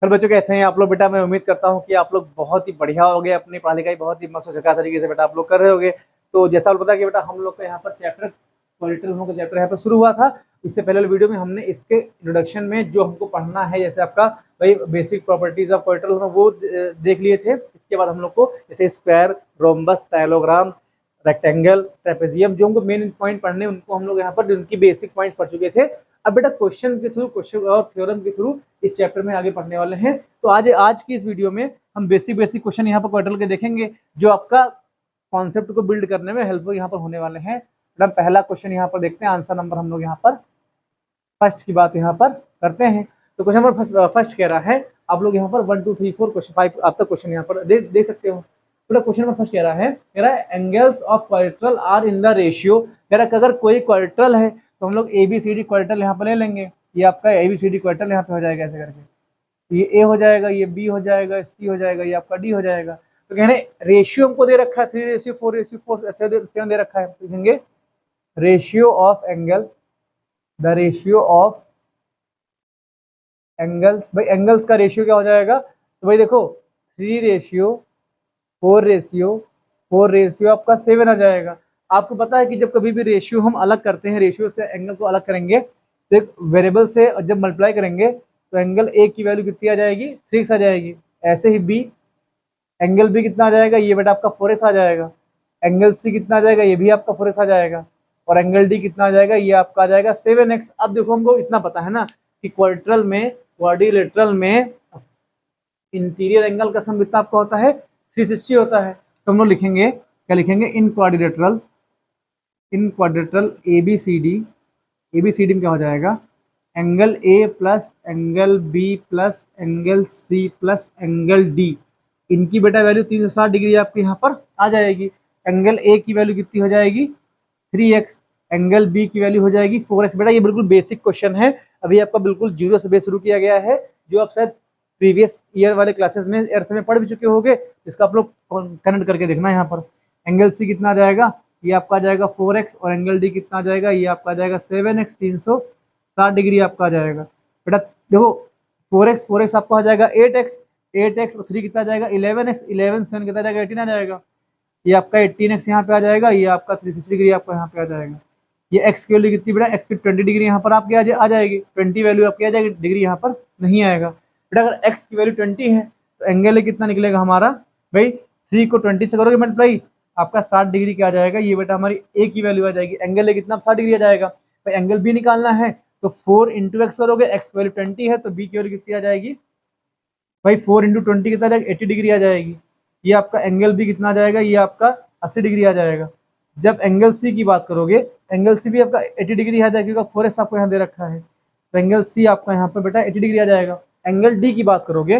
फिर बच्चों कैसे हैं आप लोग? बेटा मैं उम्मीद करता हूँ कि आप लोग बहुत ही बढ़िया हो गए, अपनी पढ़ाई लिखाई बहुत ही मस्त झकास तरीके से बेटा आप लोग कर रहे होगे। तो जैसा आपको पता कि बेटा हम लोग का यहाँ पर चैप्टर क्वालिटेटिव का चैप्टर यहाँ पर शुरू हुआ था। इससे पहले वाले वीडियो में हमने इसके इंट्रोडक्शन में जो हमको पढ़ना है, जैसे आपका भाई बेसिक प्रॉपर्टीज ऑफ क्वालिटेटिव वो देख लिए थे। इसके बाद हम लोग को जैसे square, rhombus, parallelogram, rectangle, trapezium, जो हमको मेन पॉइंट पढ़ने उनको हम लोग यहाँ पर उनकी बेसिक पॉइंट पढ़ चुके थे। अब बेटा क्वेश्चन के थ्रू, क्वेश्चन और थ्योरम के थ्रू इस चैप्टर में आगे पढ़ने वाले हैं। तो आज की इस वीडियो में हम बेसिक क्वेश्चन यहाँ पर क्वाड्रेटिक के देखेंगे, जो आपका कॉन्सेप्ट को बिल्ड करने में हेल्पफुल यहाँ पर होने वाले हैं। बेटा पहला क्वेश्चन यहाँ पर देखते हैं, आंसर नंबर हम लोग यहाँ पर फर्स्ट की बात यहाँ पर करते हैं। तो क्वेश्चन नंबर फर्स्ट कह रहा है, आप लोग यहाँ पर 1 2 3 4 क्वेश्चन 5 आप तक क्वेश्चन यहाँ पर देख सकते हो। तो क्वेश्चन नंबर फर्स्ट कह रहा है angles of quadrilateral are in the ratio. कह रहा है अगर कोई क्वाड्रेट्रल है तो हम लोग ABCD क्वाड्रेट्रल यहाँ पर ले लेंगे। ये आपका ABCD क्वाड्रेट्रल यहाँ पे हो जाएगा ऐसे करके, ये A हो जाएगा, ये B हो जाएगा, C हो जाएगा, ये आपका D हो जाएगा। तो कहने रेशियो हमको दे रखा है 3:4:4 ऐसे 7 दे रखा है। लिखेंगे ratio of angle, the ratio of angles. भाई एंगल्स का रेशियो क्या हो जाएगा? तो भाई देखो 3:4:4 आपका 7 आ जाएगा। आपको पता है कि जब कभी भी रेशियो हम अलग करते हैं, रेशियो से एंगल को अलग करेंगे तो एक वेरिएबल से जब मल्टीप्लाई करेंगे तो एंगल ए की वैल्यू कितनी आ जाएगी? 3x आ जाएगी। ऐसे ही बी, एंगल बी कितना आ जाएगा? ये बेटा आपका 4x आ जाएगा। एंगल सी कितना आ जाएगा? ये भी आपका 4x आ जाएगा। और एंगल डी कितना आ जाएगा? ये आपका आ जाएगा 7x। अब देखो हमको इतना पता है ना कि क्वाड्रिलेटरल में इंटीरियर एंगल का सम कितना आपका होता है? 360 होता है। तो हम लोग लिखेंगे, क्या लिखेंगे? इन क्वाड्रिलेटरल ABCD में क्या हो जाएगा? Angle A plus angle B plus angle C plus angle D, इनकी बेटा वैल्यू 360 डिग्री आपके यहाँ पर आ जाएगी। एंगल ए की वैल्यू कितनी हो जाएगी? 3x। एंगल बी की वैल्यू हो जाएगी 4x। बेटा ये बिल्कुल बेसिक क्वेश्चन है, अभी आपका बिल्कुल जीरो से बेस शुरू किया गया है, जो आप शायद प्रीवियस ईयर वाले क्लासेस में अर्थ में पढ़ भी चुके होंगे। इसका आप लोग कनेक्ट करके देखना। यहाँ पर एंगल सी कितना आ जाएगा? ये आपका आ जाएगा 4x। और एंगल डी कितना आ जाएगा? ये आपका आ जाएगा 7x। 360 डिग्री आपका आ जाएगा। बेटा देखो 4x आपका आ जाएगा 8x और 3 कितना आ जाएगा? 11x। 11 7 कितना आ जाएगा? 18 आ जाएगा। ये आपका 18x यहाँ पे आ जाएगा। ये आपका 360 डिग्री आपका यहाँ पे आ जाएगा। ये x की वैल्यू कितनी बेटा? x की 20 डिग्री यहाँ पर आपकी आ जाएगी। 20 वैल्यू आपकी आ जाएगी, डिग्री यहाँ पर नहीं आएगा। बेटा अगर x की वैल्यू 20 है तो एंगल कितना निकलेगा हमारा? भाई 3 को 20 से करोगे मल्टीप्लाई, आपका 60 डिग्री क्या आ जाएगा? ये बेटा हमारी a की वैल्यू आ जाएगी। एंगल कितना? 60 डिग्री आ जाएगा। भाई एंगल b निकालना है तो 4 × x करोगे, x वैल्यू 20 है तो b की वैल्यू कितनी आ जाएगी? भाई 4 × 20 कितना आ जाएगा? 80 डिग्री आ जाएगी। ये आपका एंगल भी कितना आ जाएगा? ये आपका 80 डिग्री आ जाएगा। जब एंगल सी की बात करोगे, एंगल सी भी आपका 80 डिग्री आ जाएगा, क्योंकि 4x आपको यहाँ दे रखा है। तो एंगल सी आपका यहाँ पर बेटा 80 डिग्री आ जाएगा। एंगल डी की बात करोगे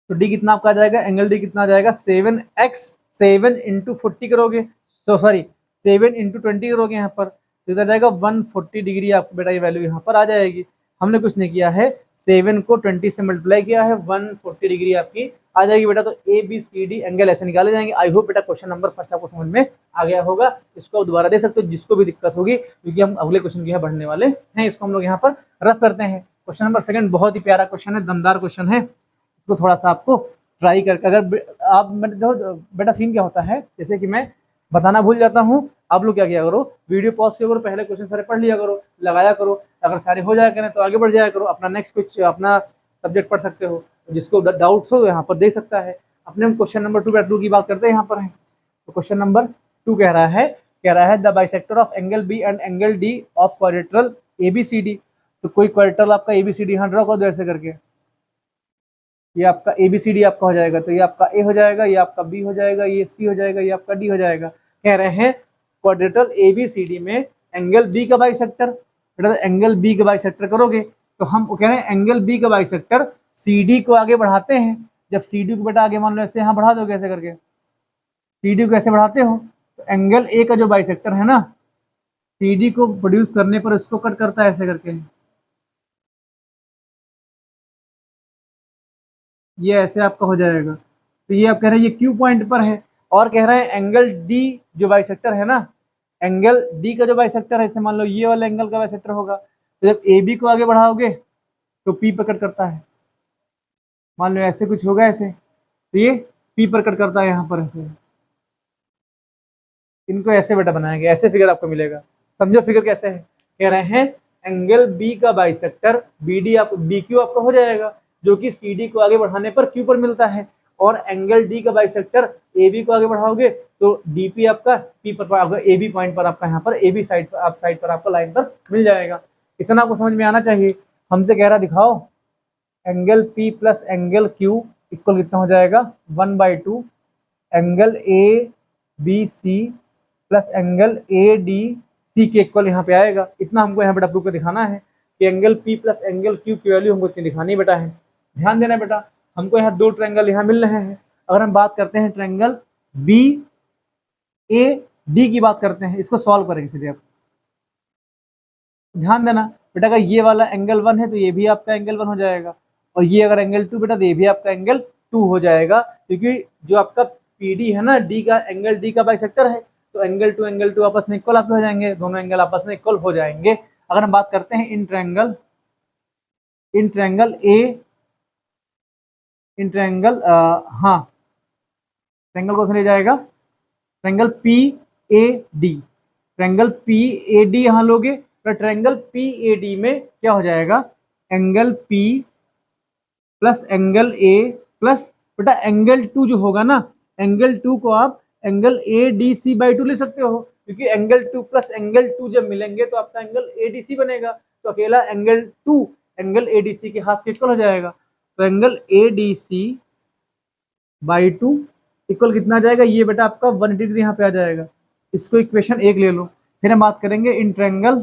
तो डी कितना आपका आ जाएगा? एंगल डी कितना आ जाएगा? 7x। 7 × 40 करोगे, तो सॉरी 7 × 20 करोगे यहाँ पर तो आ जाएगा 140 डिग्री आपको बेटा ये वैल्यू यहाँ पर आ जाएगी। हमने कुछ नहीं किया है, 7 को 20 से मल्टीप्लाई किया है, 140 डिग्री आपकी आ जाएगी बेटा। तो ABCD एंगल ऐसे निकाले जाएंगे। आई होप बेटा क्वेश्चन नंबर फर्स्ट आपको समझ में आ गया होगा। इसको आप दोबारा दे सकते हो जिसको भी दिक्कत होगी, क्योंकि हम अगले क्वेश्चन की यहाँ बढ़ने वाले हैं। इसको हम लोग यहाँ पर रफ करते हैं। क्वेश्चन नंबर सेकंड बहुत ही प्यारा क्वेश्चन है, दमदार क्वेश्चन है। इसको थोड़ा सा आपको ट्राई करके, अगर आप देखो बेटा सीन क्या होता है, जैसे कि मैं बताना भूल जाता हूँ, आप लोग क्या किया करो, वीडियो पॉज किया करो, पहले क्वेश्चन सारे पढ़ लिया करो, लगाया करो। अगर सारे हो जाया करें तो आगे बढ़ जाया करो, अपना नेक्स्ट कुछ अपना सब्जेक्ट पढ़ सकते हो। जिसको डाउट्स हो यहाँ पर देख सकता है। अपने हम क्वेश्चन नंबर 2 की बात करते हैं यहाँ पर है। तो क्वेश्चन नंबर 2 कह रहा है the bisector of angle B and angle D of quadrilateral ABCD। तो कोई क्वाड्रेट्रल आपका ABCD यहाँ ड्रॉ कर दो ऐसे करके। ये आपका ABCD आपका हो जाएगा, तो ये आपका A हो जाएगा, ये आपका B हो जाएगा, ये C हो जाएगा, ये आपका D हो जाएगा। कह रहे हैं क्वाड्रेट्रल ABCD में एंगल B का बाइसेक्टर। बेटा एंगल B का बाइसेक्टर करोगे तो हम कह रहे हैं एंगल B का बाइसेक्टर CD को आगे बढ़ाते हैं। जब CD को बेटा आगे मान लो ऐसे यहाँ बढ़ा दो कैसे करके, CD को ऐसे बढ़ाते हो तो एंगल A का जो बाइसेक्टर है ना, CD को प्रोड्यूस करने पर इसको कट करता है ऐसे करके। ये ऐसे आपका हो जाएगा। तो ये आप कह रहे हैं ये Q पॉइंट पर है। और कह रहे हैं एंगल D जो बाइसेक्टर है ना, एंगल D का जो बाइसेक्टर है, जैसे मान लो ये वाला एंगल का बाइसेक्टर होगा, तो जब AB को आगे बढ़ाओगे तो P पे कट करता है। मान लो ऐसे कुछ होगा ऐसे, तो ये पी पर कट करता है यहाँ पर ऐसे, इनको ऐसे बेटा बनाएंगे, ऐसे फिगर आपको मिलेगा। समझो फिगर कैसे है, कह रहे हैं एंगल बी का बाइसेक्टर बी डी आप बी क्यू आपका हो जाएगा, जो कि सी डी को आगे बढ़ाने पर क्यू पर मिलता है, और एंगल डी का बाइसेक्टर ए बी को आगे बढ़ाओगे तो डी पी आपका पी पर आपका ए बी पॉइंट पर आपका यहाँ पर ए बी साइड पर आप साइड पर आपको लाइन पर मिल जाएगा। इतना आपको समझ में आना चाहिए। हमसे कह रहा दिखाओ angle P plus angle Q equal कितना हो जाएगा 1/2 angle A B C plus angle A D C के इक्वल यहाँ पे आएगा। इतना हमको यहाँ बेटा प्रूफ कर दिखाना है कि angle P plus angle Q की वैल्यू हमको इतनी दिखानी बेटा है। ध्यान देना बेटा, हमको यहाँ दो ट्रायंगल यहाँ मिल रहे हैं। अगर हम बात करते हैं ट्रायंगल बी ए डी की बात करते हैं, इसको सॉल्व करेंगे सीधे आप। ध्यान देना बेटा, अगर ये वाला एंगल 1 है तो ये भी आपका एंगल 1 हो जाएगा, और ये अगर एंगल 2 बेटा तो ये भी आपका एंगल 2 हो जाएगा, क्योंकि जो आपका पी डी है ना, डी का एंगल डी का बाइसेक्टर है, तो एंगल टू आपस में इक्वल आपके हो जाएंगे, दोनों एंगल आपस में इक्वल हो जाएंगे। अगर हम बात करते हैं इन ट्रायंगल ए इन ट्रायंगल हाँ ट्रायंगल कौन सा ले जाएगा, triangle P A D, triangle P A D यहाँ लोगे तो ट्रायंगल पी ए डी में क्या हो जाएगा, angle P plus angle A plus बेटा एंगल 2 जो होगा ना, एंगल 2 को आप angle A D C by 2 ले सकते हो, क्योंकि एंगल 2 प्लस एंगल 2 जब मिलेंगे तो आपका एंगल ए डी सी बनेगा, तो अकेला angle 2 angle A D C के हाफ के इक्वल हो जाएगा, तो angle A D C by 2 equal कितना आ जाएगा, ये बेटा आपका 180 डिग्री यहाँ पे आ जाएगा। इसको इक्वेशन 1 ले लो। फिर हम बात करेंगे इन ट्रायंगल,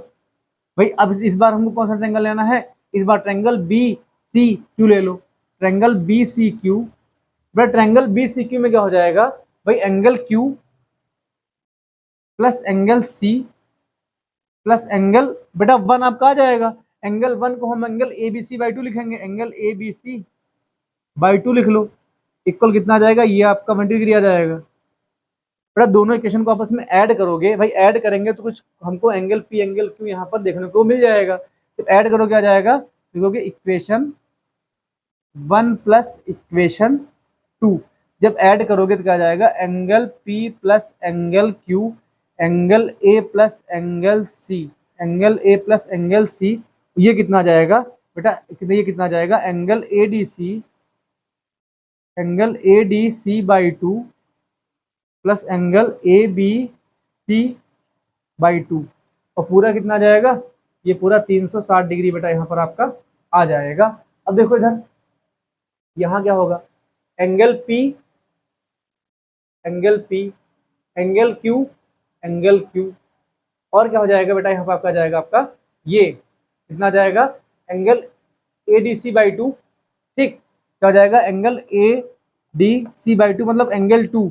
भाई अब इस बार हमको कौन सा ट्रायंगल लेना है, इस बार ट्रायंगल बी सी क्यू ले लो। ट्रायंगल बी सी क्यू, बेटा ट्रायंगल बी सी क्यू में क्या हो जाएगा भाई, angle Q plus angle C plus angle बेटा 1 आपका आ जाएगा, एंगल 1 को हम angle A B C by 2 लिखेंगे, angle A B C by 2 लिख लो, इक्वल कितना आ जाएगा, ये आपका 120 डिग्री आ जाएगा। बेटा दोनों इक्वेशन को आपस में ऐड करोगे, भाई ऐड करेंगे तो कुछ हमको एंगल पी एंगल क्यू यहाँ पर देखने को मिल जाएगा। तो ऐड करोगे आ जाएगा, देखोगे इक्वेशन 1 प्लस इक्वेशन 2, जब ऐड करोगे तो क्या आ जाएगा, angle P plus angle Q angle A plus angle C, angle A plus angle C, ये कितना आ जाएगा बेटा, ये कितना आ जाएगा, angle A D C by 2 plus angle A B C by 2, और पूरा कितना आ जाएगा, ये पूरा 360 डिग्री बेटा यहाँ पर आपका आ जाएगा। अब देखो इधर यहाँ क्या होगा, angle P angle Q angle Q, और क्या हो जाएगा बेटा यहाँ पर आपका जाएगा आपका ये कितना आ जाएगा, angle A D C by 2, ठीक, क्या हो जाएगा angle A D C by 2 मतलब एंगल 2,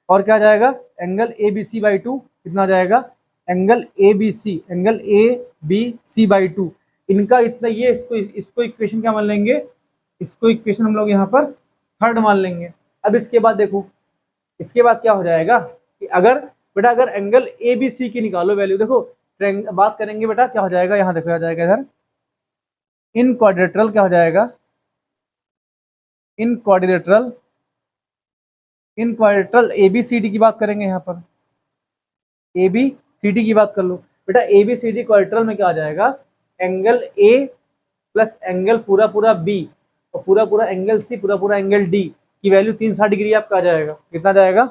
और क्या जाएगा angle A B C by 2 कितना जाएगा, angle A B C by 2, इनका इतना ये इसको इक्वेशन क्या मान लेंगे, इसको इक्वेशन हम लोग यहाँ पर थर्ड मान लेंगे। अब इसके बाद देखो, इसके बाद क्या हो जाएगा कि अगर बेटा अगर एंगल ए बी सी की निकालो वैल्यू, देखो बात करेंगे बेटा क्या हो जाएगा, यहाँ देखो आ जाएगा इधर इन क्वाड्रिलेटरल, क्या हो जाएगा इन quadrilateral A B C D की बात करेंगे, यहाँ पर ए बी सी डी की बात कर लो बेटा, A B C D quadrilateral में क्या आ जाएगा, एंगल ए प्लस एंगल पूरा बी और पूरा एंगल सी पूरा एंगल डी की वैल्यू 360 डिग्री आपका आ जाएगा, कितना जाएगा,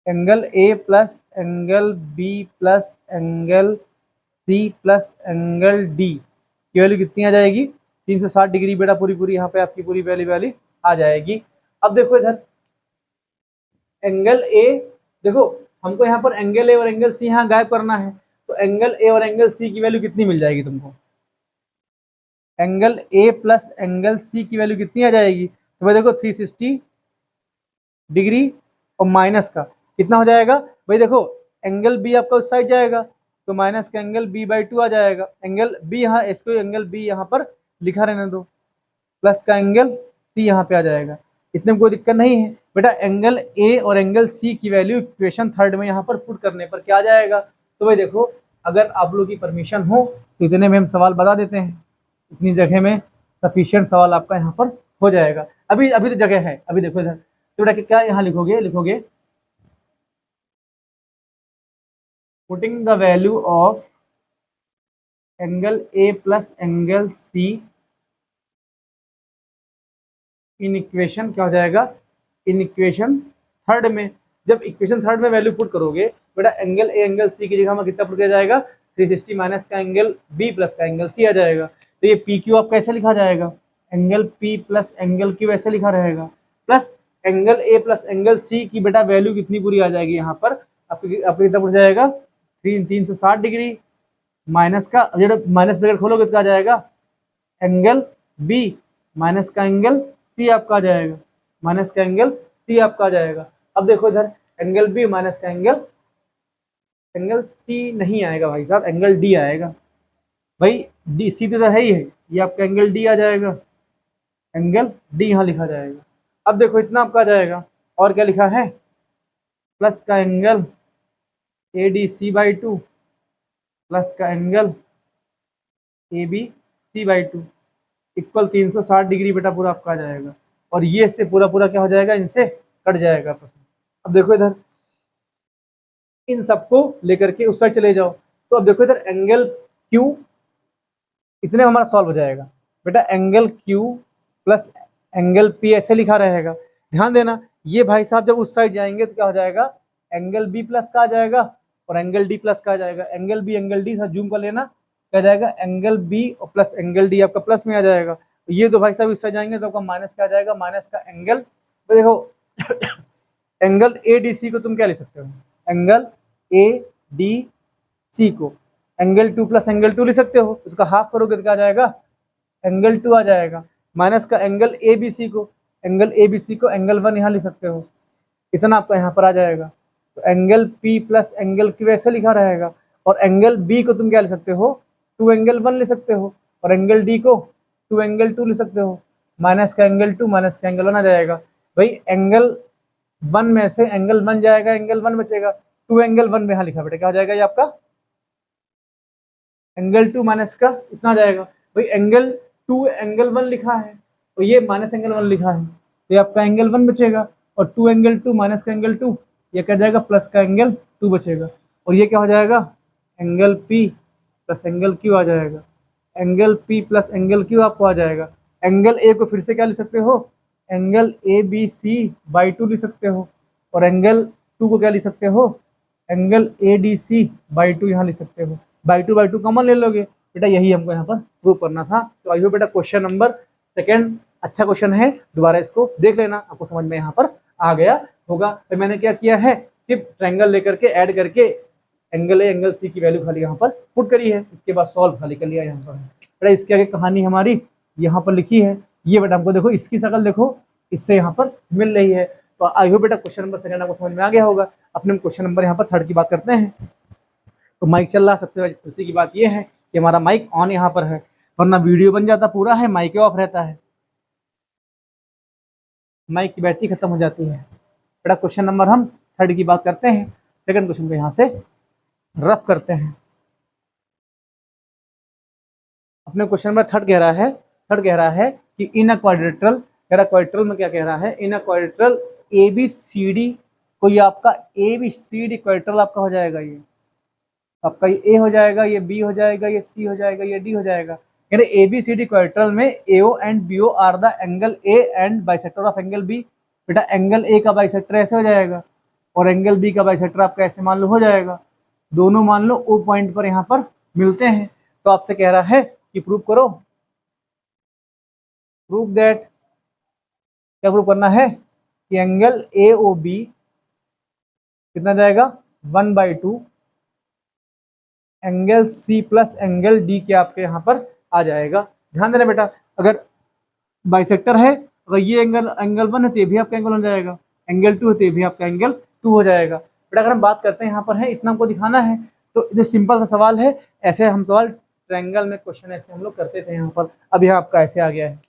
angle A plus angle B plus angle C plus angle D की वैल्यू कितनी आ जाएगी, 360 डिग्री बेटा पूरी यहाँ पे आपकी पूरी वैल्यू आ जाएगी। अब देखो इधर एंगल ए, देखो हमको यहाँ पर एंगल ए और एंगल सी यहाँ गायब करना है, तो एंगल ए और एंगल सी की वैल्यू कितनी मिल जाएगी तुमको, angle A plus angle C की वैल्यू कितनी आ जाएगी, तो भाई देखो 360 डिग्री और माइनस का कितना हो जाएगा, भाई देखो एंगल बी आपका उस साइड जाएगा तो माइनस का एंगल बी बाई 2 आ जाएगा, एंगल बी यहाँ इसको एंगल बी यहाँ पर लिखा रहने दो, प्लस का एंगल सी यहाँ पे आ जाएगा, इतने में कोई दिक्कत नहीं है बेटा। एंगल ए और एंगल सी की वैल्यू इक्वेशन थर्ड में यहाँ पर पुट करने पर क्या आ जाएगा, तो भाई देखो अगर आप लोग की परमिशन हो तो इतने में हम सवाल बता देते हैं, इतनी जगह में सफिशिएंट सवाल आपका यहाँ पर हो जाएगा। अभी अभी तो जगह है, अभी देखो इधर, तो बेटा क्या यहाँ लिखोगे putting the value of angle A plus angle C in equation, क्या हो जाएगा, इन इक्वेशन थर्ड में। जब इक्वेशन थर्ड में वैल्यू पुट करोगे बेटा, एंगल ए एंगल सी की जगह हमें कितना पुट किया जाएगा, 360 माइनस का एंगल बी प्लस का एंगल सी आ जाएगा। तो ये पी क्यू आप कैसे लिखा जाएगा, angle P plus angle Q ऐसे लिखा रहेगा, plus angle A plus angle C की बेटा वैल्यू कितनी पूरी आ जाएगी यहाँ पर, आपको कितना पुट जाएगा, 360 डिग्री माइनस का, जब माइनस ब्रैकेट खोलोगे तो आ जाएगा एंगल बी माइनस का एंगल सी आपका आ जाएगा, माइनस का एंगल सी आपका आ जाएगा। अब देखो इधर एंगल बी माइनस का एंगल सी नहीं आएगा भाई साहब, एंगल डी आएगा। भाई डी सी तो है ही है, ये आपका एंगल डी आ जाएगा, एंगल डी यहाँ लिखा जाएगा। अब देखो इतना आपका आ जाएगा, और क्या लिखा है, प्लस का angle A D C by two plus का angle A B C by two equal 360 degree बेटा पूरा आपका आ जाएगा। और ये से पूरा पूरा क्या हो जाएगा, इनसे कट जाएगा प्रश्न। अब देखो इधर इन सबको लेकर के उस साइड चले जाओ, तो अब देखो इधर एंगल क्यू, इतने में हमारा सॉल्व हो जाएगा बेटा, angle Q plus angle P ऐसे लिखा रहेगा। ध्यान देना ये भाई साहब जब उस साइड जाएंगे तो क्या हो जाएगा, एंगल बी प्लस का आ जाएगा और एंगल डी प्लस का आ जाएगा। Angle B angle D zoom कर लेना, क्या जाएगा, एंगल बी और प्लस एंगल डी आपका प्लस में आ जाएगा। ये तो भाई साहब इस साइड जाएंगे तो आपका माइनस का आ जाएगा, माइनस का एंगल, तो देखो एंगल ए डी सी को तुम क्या ले सकते हो, एंगल ए डी सी को एंगल 2 प्लस एंगल 2 ले सकते हो, उसका हाफ करोगे तो क्या आ जाएगा, एंगल 2 आ जाएगा। माइनस का एंगल ए बी सी को एंगल 1 यहाँ ले सकते हो, इतना आपका यहाँ पर आ जाएगा। तो angle P plus angle Q ऐसे लिखा रहेगा। और एंगल बी को तुम क्या ले सकते हो, 2 एंगल 1 ले सकते हो, और एंगल डी को 2 एंगल 2 ले सकते हो। माइनस का एंगल 2 माइनस का एंगल 1 आ जाएगा। भाई एंगल 1 में से एंगल 1 जाएगा, एंगल 1 बचेगा, 2 एंगल 1 में यहाँ लिखा बेटा क्या हो जाएगा, ये आपका एंगल 2 माइनस का इतना जाएगा। भाई एंगल 2 एंगल 1 लिखा है और ये माइनस एंगल 1 लिखा है, तो ये आपका एंगल 1 बचेगा, और 2 एंगल 2 माइनस का एंगल 2 ये क्या जाएगा, प्लस का एंगल 2 बचेगा। और ये क्या हो जाएगा, angle P plus angle Q आ जाएगा, angle P plus angle Q आपको आ जाएगा। एंगल ए को फिर से क्या ले सकते हो, angle A B C by 2 ले सकते हो, और एंगल 2 को क्या ले सकते हो, angle A D C by 2 यहाँ ले सकते हो। बाई टू कॉमन ले लोगे बेटा, यही हमको यहाँ पर प्रूव करना था। तो आई होप बेटा क्वेश्चन नंबर सेकंड अच्छा क्वेश्चन है, दोबारा इसको देख लेना, आपको समझ में यहाँ पर आ गया होगा। तो मैंने क्या किया है, सिर्फ ट्रायंगल लेकर के ऐड करके एंगल ए एंगल सी की वैल्यू खाली यहाँ पर पुट करी है, इसके बाद सॉल्व खाली कर लिया यहाँ पर। बेटा इसके आगे कहानी हमारी यहाँ पर लिखी है, ये बेटा हमको देखो इसकी शकल देखो, इससे यहाँ पर मिल रही है। तो आई होप बेटा क्वेश्चन नंबर सेकंड आपको समझ में आ गया होगा। अपने क्वेश्चन नंबर यहाँ पर थर्ड की बात करते हैं। तो माइक चल रहा, सबसे खुशी की बात ये है कि हमारा माइक ऑन यहाँ पर है, वरना वीडियो बन जाता पूरा है, माइक ऑफ रहता है, माइक की बैटरी खत्म हो जाती है। बेटा क्वेश्चन नंबर हम थर्ड की बात करते हैं, सेकंड क्वेश्चन को यहाँ से रफ करते हैं। अपने क्वेश्चन नंबर थर्ड कह रहा है कि इन अ क्वाड्रिलेटरल, क्वाड्रिलेटरल में क्या कह रहा है, in a quadrilateral A B C D, कोई आपका A B C D quadrilateral आपका हो जाएगा, ये आपका ये ए हो जाएगा, ये बी हो जाएगा, ये सी हो जाएगा, ये डी हो जाएगा। यानी A B C D quadrilateral में AO and BO are the angle A and bisector of angle B. बेटा एंगल ए का बाइसेक्टर ऐसे हो जाएगा और एंगल बी का बाइसेक्टर आपका ऐसे मान लो हो जाएगा, दोनों मान लो ओ पॉइंट पर यहाँ पर मिलते हैं। तो आपसे कह रहा है कि प्रूव करो, प्रूव दैट, क्या प्रूव करना है कि एंगल ए ओ बी कितना जाएगा 1/2 angle C plus angle D के आपके यहाँ पर आ जाएगा। ध्यान देना बेटा, अगर बाइसेक्टर है, अगर ये एंगल 1 है तो ये भी आपका एंगल हो जाएगा, एंगल 2 है तो ये भी आपका एंगल 2 हो जाएगा। बेटा अगर हम बात करते हैं यहाँ पर है, इतना हमको दिखाना है, तो जो सिंपल सा सवाल है, ऐसे हम सवाल ट्रायंगल में क्वेश्चन ऐसे हम लोग करते थे यहाँ पर, अब यहाँ आपका ऐसे आ गया है।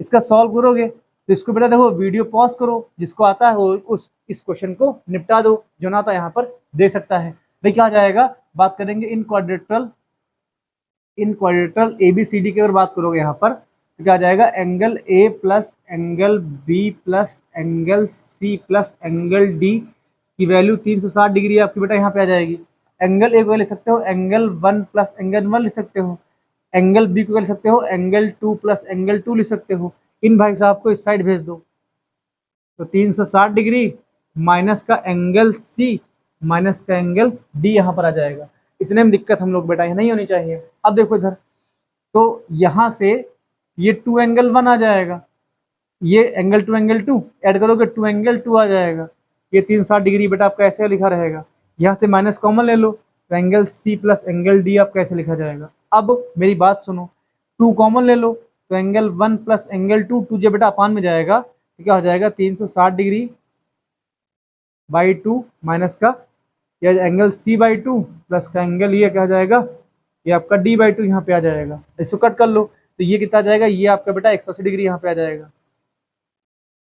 इसका सॉल्व करोगे तो इसको बेटा देखो वीडियो पॉज करो, जिसको आता है वो इस क्वेश्चन को निपटा दो, जो ना आता यहाँ पर दे सकता है। भाई क्या आ जाएगा, बात करेंगे in quadrilateral A B C D की अगर बात करोगे यहाँ पर, तो क्या आ जाएगा, angle A plus angle B plus angle C plus angle D की वैल्यू 360 डिग्री आपकी बेटा यहाँ पे आ जाएगी। एंगल ए को ले सकते हो एंगल 1 प्लस एंगल 1 ले सकते हो, एंगल बी को ले सकते हो एंगल 2 प्लस एंगल 2 ले सकते हो। इन भाई साहब को इस साइड भेज दो, तो 360 डिग्री माइनस का एंगल सी माइनस का एंगल डी यहाँ पर आ जाएगा। इतने में दिक्कत हम लोग बेटा ये नहीं होनी चाहिए। अब देखो इधर, तो यहाँ से ये 2 एंगल 1 आ जाएगा, ये एंगल 2 एंगल 2 ऐड करोगे 2 एंगल 2 आ जाएगा। ये 360 डिग्री बेटा आपका ऐसे लिखा रहेगा। यहाँ से माइनस कॉमन ले लो, तो angle C plus angle D आपका ऐसे लिखा जाएगा। अब मेरी बात सुनो, 2 कॉमन ले लो, तो एंगल 1 प्लस एंगल 2, 2 जब बेटा अपान में जाएगा तो क्या हो जाएगा, 360 डिग्री बाई 2 माइनस का या एंगल सी बाई 2 प्लस का एंगल ये क्या हो जाएगा, ये आपका डी बाई 2 यहाँ पे आ जाएगा। इसको कट कर लो, तो ये कितना आ जाएगा, ये आपका बेटा 180 डिग्री यहाँ पे आ जाएगा,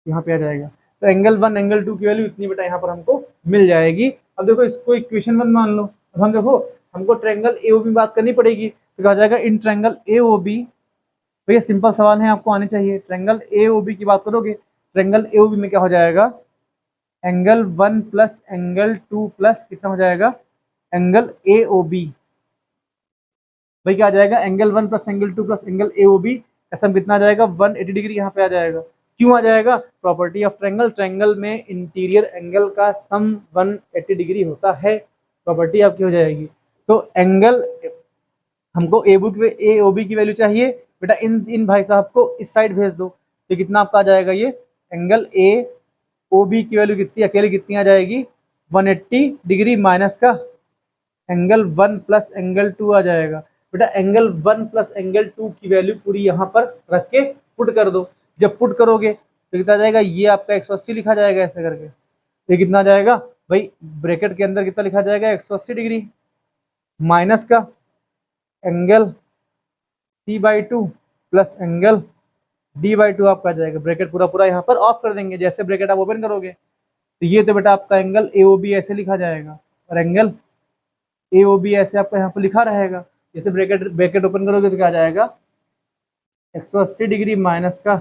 यहाँ पे आ जाएगा। तो एंगल 1 एंगल 2 की वैल्यू इतनी बेटा यहाँ पर हमको मिल जाएगी। अब देखो इसको इक्वेशन 1 मान लो। अब हम देखो हमको ट्रायंगल एओबी बात करनी पड़ेगी, तो क्या हो जाएगा, इन ट्रायंगल एओबी, भैया सिंपल सवाल है आपको आने चाहिए। ट्रायंगल एओबी की बात करोगे, ट्रायंगल एओबी में क्या हो जाएगा, एंगल 1 प्लस एंगल 2 प्लस कितना हो जाएगा, एंगल एओबी। भाई क्या आ जाएगा, angle 1 plus angle 2 plus angle AOB का सम कितना आ जाएगा, 180 डिग्री यहाँ पे आ जाएगा। क्यों आ जाएगा, प्रॉपर्टी ऑफ ट्रायंगल, ट्रायंगल में इंटीरियर एंगल का सम 180 डिग्री होता है, प्रॉपर्टी आपकी हो जाएगी। तो एंगल हमको एओबी की वैल्यू चाहिए बेटा, इन भाई साहब को इस साइड भेज दो, तो कितना आपका आ जाएगा, ये एंगल एओबी की वैल्यू कितनी अकेले कितनी आ जाएगी, 180 डिग्री माइनस का एंगल 1 प्लस एंगल 2 आ जाएगा। बेटा एंगल 1 प्लस एंगल 2 की वैल्यू पूरी यहाँ पर रख के पुट कर दो। जब पुट करोगे तो कितना जाएगा, ये आपका 180 लिखा जाएगा ऐसे करके। ये कितना जाएगा भाई, ब्रैकेट के अंदर कितना लिखा जाएगा, 180 डिग्री माइनस का angle C by 2 plus angle D by 2 आपका जाएगा। ब्रैकेट पूरा पूरा यहाँ पर ऑफ कर देंगे, जैसे ब्रैकेट आप ओपन करोगे तो ये तो बेटा आपका एंगल एओबी ऐसे लिखा जाएगा, और एंगल एओबी ऐसे आपका यहाँ पर लिखा रहेगा। जैसे ब्रैकेट ब्रैकेट ओपन करोगे तो क्या आ जाएगा, 180 डिग्री माइनस का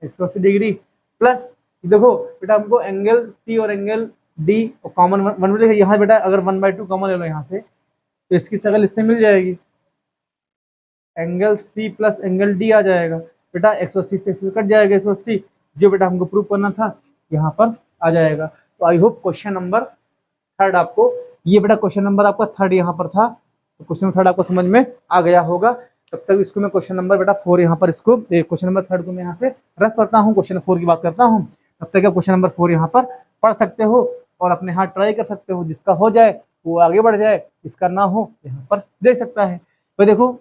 180 डिग्री प्लस, देखो बेटा हमको एंगल सी और एंगल डी कॉमन वन यहाँ बेटा अगर 1/2 कॉमन ले लो यहाँ से, तो इसकी शक्ल इससे मिल जाएगी, angle C plus angle D आ जाएगा। बेटा 180 से कट जाएगा 180, जो बेटा हमको प्रूव करना था यहाँ पर आ जाएगा। तो आई होप क्वेश्चन नंबर 3 आपको, ये बेटा क्वेश्चन नंबर आपका 3 यहाँ पर था, तो क्वेश्चन 3 आपको समझ में आ गया होगा। तब तक इसको मैं क्वेश्चन नंबर बेटा 4 यहाँ पर इसको क्वेश्चन नंबर 3 को मैं यहाँ से रख करता हूँ, क्वेश्चन 4 की बात करता हूँ। तब तक आप क्वेश्चन नंबर 4 यहाँ पर पढ़ सकते हो और अपने हाथ ट्राई कर सकते हो, जिसका हो जाए वो आगे बढ़ जाए, जिसका ना हो यहाँ पर देख सकता है। तो देखो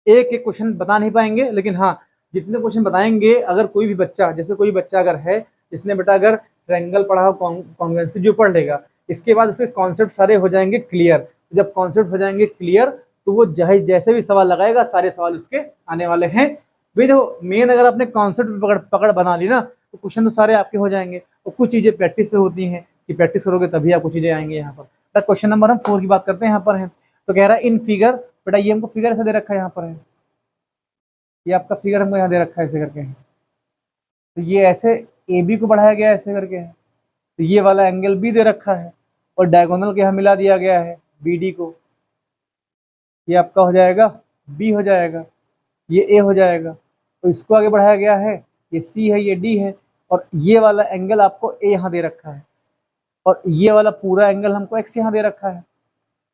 एक एक क्वेश्चन बता नहीं पाएंगे, लेकिन हाँ जितने क्वेश्चन बताएंगे, अगर कोई भी बच्चा, जैसे कोई बच्चा अगर है जिसने बेटा अगर ट्रायंगल पढ़ा हो कॉन्वेंसी जो पढ़ लेगा, इसके बाद उसके कॉन्सेप्ट सारे हो जाएंगे क्लियर। जब कॉन्सेप्ट हो जाएंगे क्लियर तो वो जैसे भी सवाल लगाएगा सारे सवाल उसके आने वाले हैं। भाई देखो मेन अगर आपने कॉन्सेप्ट पकड़ बना ली ना, तो क्वेश्चन तो सारे आपके हो जाएंगे। और कुछ चीज़ें प्रैक्टिस पे होती हैं कि प्रैक्टिस करोगे तभी आपको चीज़ें आएंगी यहाँ पर। क्वेश्चन नंबर हम 4 की बात करते हैं, यहाँ पर है तो कह रहा है इन फिगर, बेटा ये हमको फिगर ऐसा दे रखा है यहाँ पर है, ये आपका फिगर हमको यहाँ दे रखा है ऐसे करके है, तो ये ऐसे ए बी को बढ़ाया गया है ऐसे करके है, तो ये वाला एंगल बी दे रखा है और डायगोनल के यहाँ मिला दिया गया है बी डी को, ये आपका हो जाएगा बी हो जाएगा, ये ए हो जाएगा, तो इसको आगे बढ़ाया गया है, ये सी है ये डी है, और ये वाला एंगल आपको ए यहाँ दे रखा है, और ये वाला पूरा एंगल हमको एक्स यहाँ दे रखा है,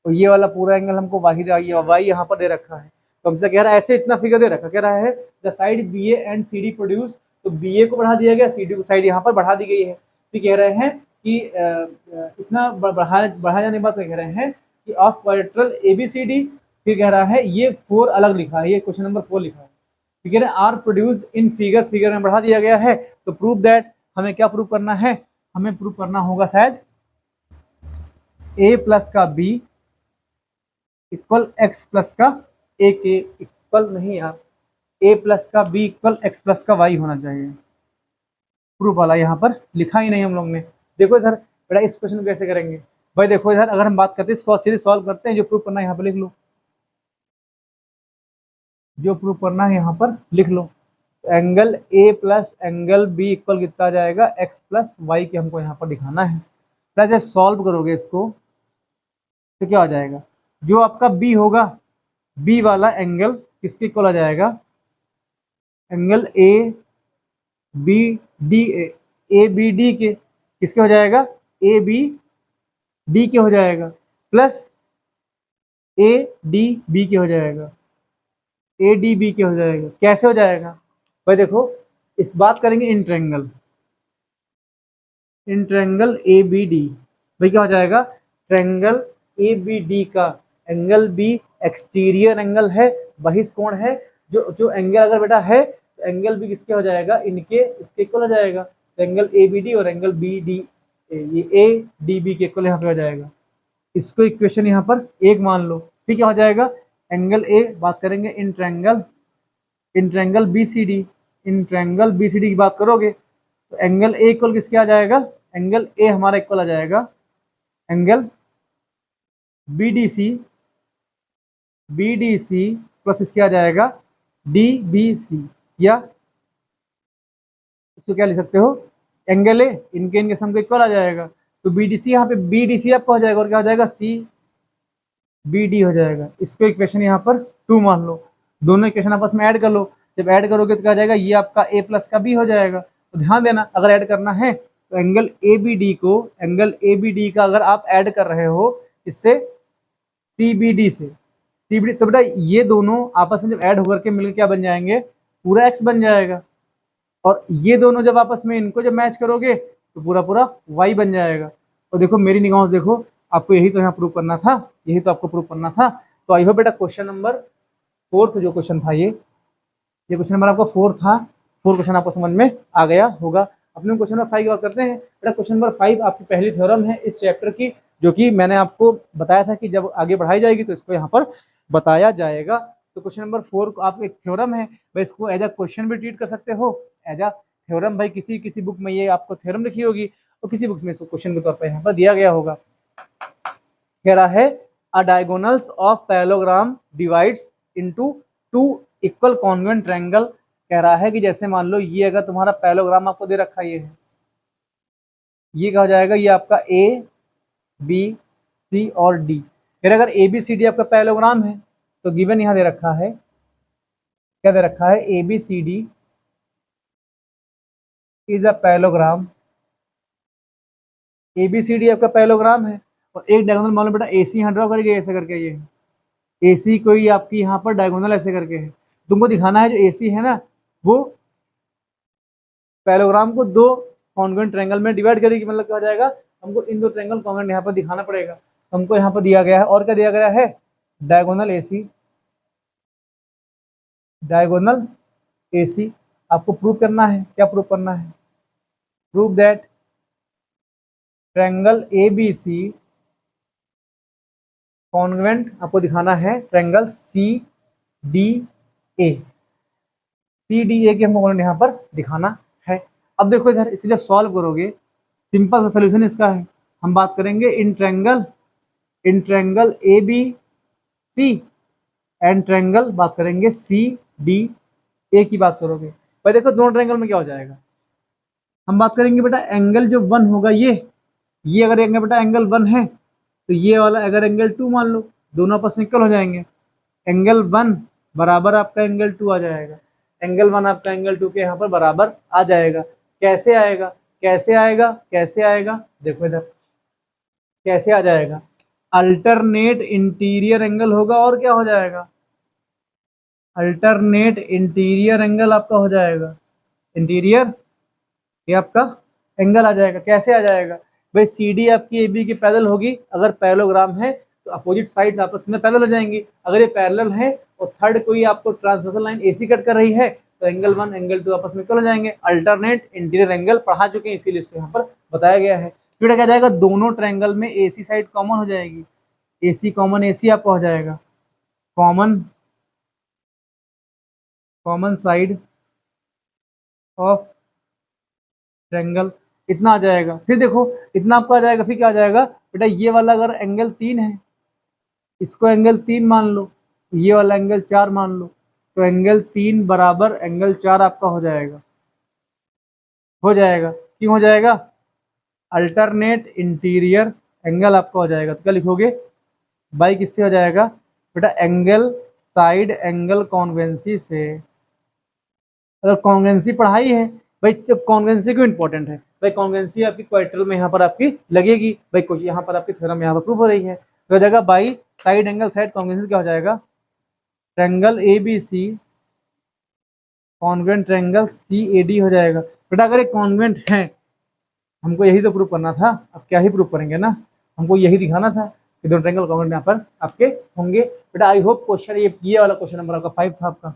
और ये वाला पूरा एंगल हमको वाई यहाँ पर दे रखा है। तो हमसे कह रहा है ऐसे इतना फिगर दे रखा, कह रहा है the side B A and C D produce, तो बी ए को बढ़ा दिया गया, सी डी को साइड यहाँ पर बढ़ा दी गई है। तो कह रहे हैं कि इतना बढ़ाया जाने के बाद कह रहे हैं कि of quadrilateral A B C D, फिर कह रहा है ये 4 अलग लिखा है, ये क्वेश्चन नंबर 4 लिखा है, तो कह रहे हैं are produce in figure, figure में बढ़ा दिया गया है। तो प्रूव दैट, हमें क्या प्रूव करना है, हमें प्रूव करना होगा शायद ए प्लस का बी इक्वल एक्स प्लस का ए के इक्वल नहीं यार, ए प्लस का बी इक्वल एक्स प्लस का वाई होना चाहिए। प्रूफ वाला यहाँ पर लिखा ही नहीं हम लोग ने। देखो इधर बेटा इस क्वेश्चन को कैसे करेंगे, भाई देखो इधर अगर हम बात करते हैं इसको सीधे सॉल्व करते हैं, जो प्रूफ करना है यहाँ पर लिख लो। जो प्रूव करना है यहाँ पर लिख लो। Angle A plus angle B equal कितना आ जाएगा, एक्स प्लस वाई के हमको यहाँ पर दिखाना है। प्लस जब सॉल्व करोगे इसको तो क्या हो जाएगा, जो आपका बी होगा, बी वाला एंगल किसके इक्वल आ जाएगा, angle A B D, A B D के किसके हो जाएगा, ए बी डी के हो जाएगा, प्लस ए डी बी के हो जाएगा, ए डी बी के हो जाएगा। कैसे हो जाएगा भाई, देखो इस बात करेंगे in triangle, in triangle A B D, भाई क्या हो जाएगा, ट्रायंगल ए बी डी का एंगल बी एक्सटीरियर एंगल है, बहिष्कोण है। जो जो एंगल अगर बेटा है तो एंगल बी किसके हो जाएगा, इनके इसके इक्वल हो जाएगा। तो एंगल ए बी डी और एंगल बी डी, ये ए डी बी के इक्वल यहाँ पे हो जाएगा। इसको इक्वेशन यहाँ पर एक मान लो, फिर क्या हो जाएगा, एंगल ए बात करेंगे in triangle B C D, in triangle B C D की बात करोगे तो एंगल ए इक्वल किसके आ जाएगा, एंगल ए हमारा इक्वल आ जाएगा angle B D C plus इसके आ जाएगा डी बी सी, या इसको क्या लिख सकते हो, एंगल ए इनके सम को इक्वल आ जाएगा। तो बी डी सी यहाँ पे बी डी सी आपका हो जाएगा और क्या हो जाएगा, सी बी डी हो जाएगा। इसको इक्वेशन यहाँ पर 2 मान लो, दोनों इक्वेशन आपस में ऐड कर लो। जब ऐड करोगे तो क्या हो जाएगा, ये आपका ए प्लस का बी हो जाएगा। तो ध्यान देना, अगर ऐड करना है तो एंगल ए बी डी को, एंगल ए बी डी का अगर आप ऐड कर रहे हो इससे सी बी डी से, सी बी डी, तो बेटा ये दोनों आपस में जब ऐड होकर के मिलकर क्या बन जाएंगे, पूरा एक्स बन जाएगा। और ये दोनों जब आपस में इनको जब मैच करोगे तो पूरा पूरा वाई बन जाएगा। और देखो मेरी निगाहों से देखो, आपको यही तो यहाँ प्रूव करना था, यही तो आपको प्रूव करना था। तो आई होप बेटा क्वेश्चन नंबर 4 जो क्वेश्चन था ये क्वेश्चन नंबर आपका 4 था। 4 क्वेश्चन आपको समझ में आ गया होगा। अपने क्वेश्चन नंबर 5 की बात करते हैं। बेटा क्वेश्चन नंबर 5 आपकी पहली थ्योरम है इस चैप्टर की, जो कि मैंने आपको बताया था कि जब आगे बढ़ाई जाएगी तो इसको यहाँ पर बताया जाएगा। तो क्वेश्चन नंबर 4 को आप एक थ्योरम है भाई, इसको एज अ क्वेश्चन भी ट्रीट कर सकते हो, एज अ थ्योरम। भाई किसी बुक में ये आपको थ्योरम लिखी होगी और किसी बुक में इसको क्वेश्चन के तौर पर यहाँ पर दिया गया होगा। कह रहा है a diagonals of parallelogram divides into 2 equal congruent triangle. कह रहा है कि जैसे मान लो ये अगर तुम्हारा पैरेललोग्राम आपको दे रखा है, ये क्या हो जाएगा, ये आपका ए बी सी और डी। फिर अगर ए बी सी डी आपका पैरेललोग्राम है तो गिवन यहाँ दे रखा है, क्या दे रखा है, A B C D is a parallelogram. A B C D आपका पैरेललोग्राम है और एक डायगोनल मान लो बेटा ए सी यहाँ ड्रॉ करेंगे ऐसे करके, ये ए सी कोई आपकी यहाँ पर डायगोनल ऐसे करके है। तुमको दिखाना है जो ए सी है ना वो पैरेललोग्राम को 2 कॉन्वेंट ट्रायंगल में डिवाइड करेगी। मतलब क्या हो जाएगा, हमको इन 2 ट्रायंगल कॉन्वेंट यहाँ पर दिखाना पड़ेगा। हमको यहाँ पर दिया गया है, और क्या दिया गया है, diagonal A C, diagonal A सी। आपको प्रूव करना है, क्या प्रूव करना है, prove that triangle A B C congruent, आपको दिखाना है triangle C D A, C D A के हमको यहाँ पर दिखाना है। अब देखो इधर इसको जब सॉल्व करोगे, सिंपल सा सोल्यूशन इसका है, हम बात करेंगे in triangle A B C and triangle बात करेंगे सी डी ए की बात करोगे। भाई देखो दोनों ट्रायंगल में क्या हो जाएगा, हम बात करेंगे बेटा एंगल जो 1 होगा, ये अगर एंगल बेटा एंगल 1 है तो ये वाला अगर एंगल 2 मान लो, दोनों आपस में इक्वल हो जाएंगे। एंगल 1 बराबर आपका एंगल 2 आ जाएगा, एंगल 1 आपका एंगल 2 के यहाँ पर बराबर आ जाएगा। कैसे आएगा, कैसे आएगा, कैसे आएगा, देखो इधर कैसे आ जाएगा, अल्टरनेट इंटीरियर एंगल होगा और क्या हो जाएगा, अल्टरनेट इंटीरियर एंगल आपका हो जाएगा, इंटीरियर ये आपका एंगल आ जाएगा। कैसे आ जाएगा भाई, सी डी आपकी ए बी की पैरेलल होगी, अगर पैरेललोग्राम है तो अपोजिट साइड आपस में पैरेलल हो जाएंगी। अगर ये पैरेलल है और थर्ड कोई आपको ट्रांसवर्सल लाइन ए सी कट कर रही है तो एंगल 1 एंगल 2 आपस में इक्वल हो जाएंगे। अल्टरनेट इंटीरियर एंगल पढ़ा चुके हैं, इसीलिए इसको यहाँ पर बताया गया है। फिर क्या जाएगा, दोनों ट्रायंगल में ए सी साइड कॉमन हो जाएगी, ए सी कॉमन ए सी आपका हो जाएगा, कॉमन साइड ऑफ ट्रायंगल इतना आ जाएगा। फिर देखो इतना आपका आ जाएगा, फिर क्या आ जाएगा बेटा, ये वाला अगर एंगल 3 है, इसको एंगल 3 मान लो, ये वाला एंगल 4 मान लो, तो एंगल 3 बराबर एंगल 4 आपका हो जाएगा। क्यों हो जाएगा? अल्टरनेट इंटीरियर एंगल आपका हो जाएगा। तो क्या लिखोगे? बाई किससे हो जाएगा बेटा? एंगल साइड एंगल कॉन्वेंसी से। अगर कॉन्वेंसी पढ़ाई है भाई, तो कॉन्वेंसी क्यों इंपॉर्टेंट है भाई? कॉन्वेंसी आपकी क्वाड्रेटिकल में यहाँ पर आपकी लगेगी भाई, कुछ यहाँ पर आपकी थ्योरम यहाँ पर प्रूव हो रही है। तो हो जाएगा by side angle side congruency क्या हो जाएगा? Triangle A B C congruent triangle C A D हो जाएगा। बेटा अगर एक कॉन्वेंट है, हमको यही तो प्रूव करना था। अब क्या ही प्रूव करेंगे ना, हमको यही दिखाना था कि दोनों ट्रायंगल कॉन्वेंट यहाँ पर आपके होंगे। बेटा आई होप क्वेश्चन ये वाला क्वेश्चन नंबर आपका 5 था आपका,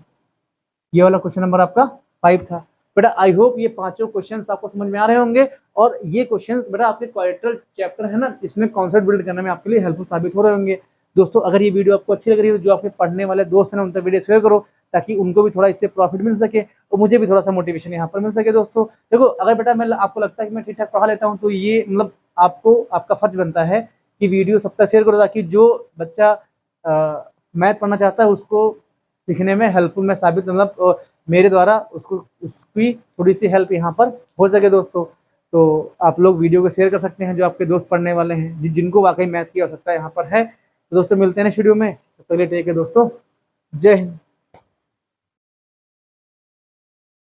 ये वाला क्वेश्चन नंबर आपका 5 था। बेटा आई होप ये पांचों क्वेश्चंस आपको समझ में आ रहे होंगे, और ये क्वेश्चंस बेटा आपके क्वाड्रेटिकल चैप्टर है ना, इसमें कॉन्सेप्ट बिल्ड करने में आपके लिए हेल्पफुल साबित हो रहे होंगे। दोस्तों अगर ये वीडियो आपको अच्छी लग रही है, जो आपके पढ़ने वाले दोस्त हैं उन तक वीडियो शेयर करो, ताकि उनको भी थोड़ा इससे प्रॉफिट मिल सके और मुझे भी थोड़ा सा मोटिवेशन यहाँ पर मिल सके। दोस्तों देखो, अगर बेटा मैं आपको लगता है कि मैं ठीक ठाक पढ़ा लेता हूँ, तो ये मतलब आपको आपका फर्ज बनता है कि वीडियो सबका शेयर करो, ताकि जो बच्चा मैथ पढ़ना चाहता है उसको सीखने में हेल्पफुल में साबित, मतलब मेरे द्वारा उसको उसकी थोड़ी सी हेल्प यहाँ पर हो सके। दोस्तों तो आप लोग वीडियो को शेयर कर सकते हैं जो आपके दोस्त पढ़ने वाले हैं, जिनको वाकई मैथ की आवश्यकता यहाँ पर है। तो दोस्तों मिलते हैं नेक्स्ट वीडियो में, तो पहले टेक है दोस्तों, जय हिंद।